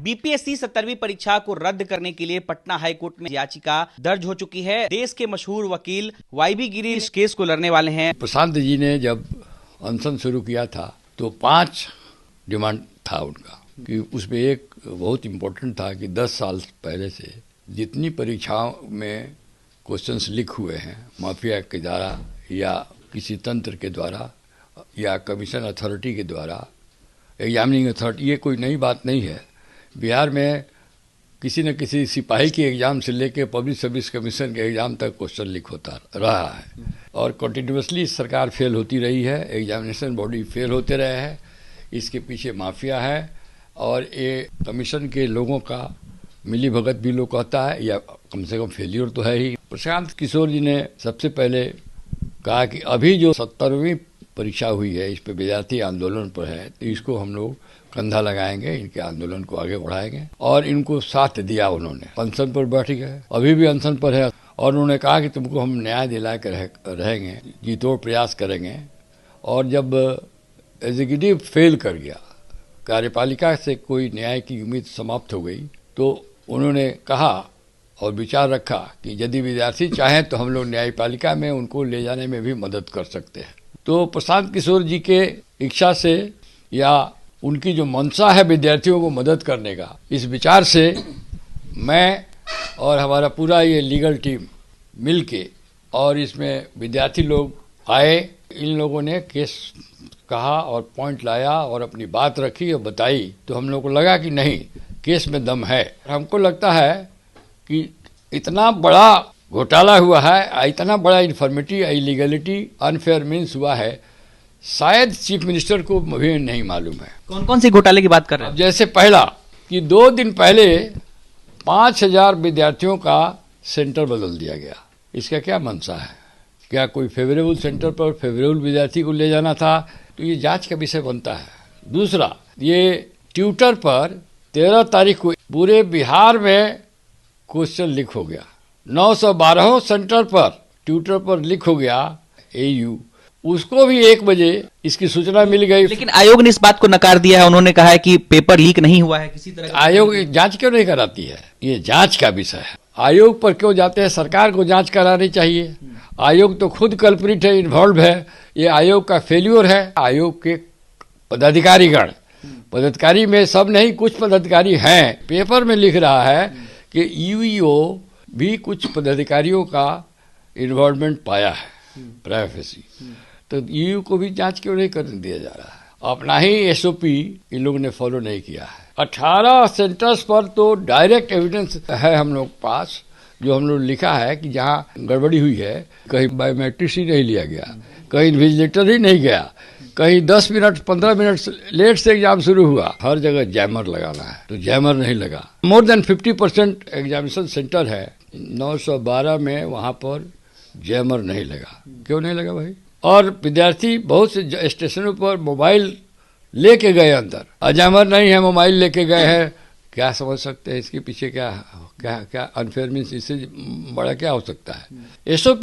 BPSC 17वीं परीक्षा को रद्द करने के लिए पटना हाईकोर्ट में याचिका दर्ज हो चुकी है। देश के मशहूर वकील वाईबी गिरी इस केस को लड़ने वाले हैं। प्रशांत जी ने जब अनशन शुरू किया था तो 5 डिमांड था उनका कि उसमें एक बहुत इम्पोर्टेंट था कि 10 साल पहले से जितनी परीक्षाओं में क्वेश्चंस लीक हुए हैं माफिया के द्वारा या किसी तंत्र के द्वारा या कमीशन अथॉरिटी के द्वारा, एग्जामिनिंग अथॉरिटी, ये कोई नई बात नहीं है। बिहार में किसी न किसी सिपाही के एग्ज़ाम से लेकर पब्लिक सर्विस कमीशन के एग्ज़ाम तक क्वेश्चन लीक होता रहा है और कंटिन्यूसली सरकार फेल होती रही है, एग्जामिनेशन बॉडी फेल होते रहे हैं। इसके पीछे माफिया है और ये कमीशन के लोगों का मिली भगत भी लोग कहता है या कम से कम फेलियर तो है ही। प्रशांत किशोर जी ने सबसे पहले कहा कि अभी जो 70वीं परीक्षा हुई है इस पर विद्यार्थी आंदोलन पर है, तो इसको हम लोग कंधा लगाएंगे, इनके आंदोलन को आगे बढ़ाएंगे और इनको साथ दिया। उन्होंने अनशन पर बैठ गए, अभी भी अनशन पर है और उन्होंने कहा कि तुमको हम न्याय दिला कर रहेंगे, जी तोड़ प्रयास करेंगे। और जब एग्जीक्यूटिव फेल कर गया, कार्यपालिका से कोई न्याय की उम्मीद समाप्त हो गई, तो उन्होंने कहा और विचार रखा कि यदि विद्यार्थी चाहें तो हम लोग न्यायपालिका में उनको ले जाने में भी मदद कर सकते हैं। तो प्रशांत किशोर जी के इच्छा से या उनकी जो मंशा है विद्यार्थियों को मदद करने का, इस विचार से मैं और हमारा पूरा ये लीगल टीम मिलके और इसमें विद्यार्थी लोग आए, इन लोगों ने केस कहा और पॉइंट लाया और अपनी बात रखी और बताई, तो हम लोग को लगा कि नहीं, केस में दम है। हमको लगता है कि इतना बड़ा घोटाला हुआ है, इतना बड़ा इन्फॉर्मेटी, इलीगलिटी, अनफेयर मीन्स हुआ है, शायद चीफ मिनिस्टर को भी नहीं मालूम है। कौन कौन सी घोटाले की बात कर रहे हैं? जैसे पहला कि 2 दिन पहले 5000 विद्यार्थियों का सेंटर बदल दिया गया। इसका क्या मंशा है? क्या कोई फेवरेबल सेंटर पर फेवरेबल विद्यार्थी को ले जाना था? तो ये जांच का विषय बनता है। दूसरा, ये ट्विटर पर 13 तारीख को पूरे बिहार में क्वेश्चन लीक हो गया। 912 सेंटर पर ट्विटर पर लीक हो गया एयू, उसको भी 1 बजे इसकी सूचना मिल गई। लेकिन आयोग ने इस बात को नकार दिया है। उन्होंने कहा है कि पेपर लीक नहीं हुआ है किसी तरह। आयोग जांच क्यों नहीं कराती है? ये जांच का विषय है। आयोग पर क्यों जाते हैं? सरकार को जांच करानी चाहिए। आयोग तो खुद कल्प्रिट है, इन्वॉल्व है। ये आयोग का फेल्यूर है। आयोग के पदाधिकारी में सब नहीं, कुछ पदाधिकारी हैं। पेपर में लिख रहा है कि यूईओ भी कुछ पदाधिकारियों का इन्वॉल्वमेंट पाया है, प्राइवेसी। तो यूईओ को भी जांच क्यों नहीं करने दिया जा रहा है? अपना ही एसओपी इन लोगों ने फॉलो नहीं किया है। 18 सेंटर्स पर तो डायरेक्ट एविडेंस है हम लोग पास, जो हम लोग लिखा है कि जहाँ गड़बड़ी हुई है, कहीं बायोमेट्रिक्स ही नहीं लिया गया, कहीं इन्विजिलेटर ही नहीं गया, कहीं 10 मिनट 15 मिनट लेट से एग्जाम शुरू हुआ। हर जगह जैमर लगाना है, तो जैमर नहीं लगा। मोर देन 50% एग्जामिनेशन सेंटर है 912 में, वहाँ पर जैमर नहीं लगा। क्यों नहीं लगा भाई? और विद्यार्थी बहुत से स्टेशनों पर मोबाइल लेके गए अंदर, जैमर नहीं है, मोबाइल लेके गए हैं। क्या समझ सकते हैं इसके पीछे क्या क्या क्या अनफेयर मीन्स? इससे बड़ा क्या हो सकता है? एसओपी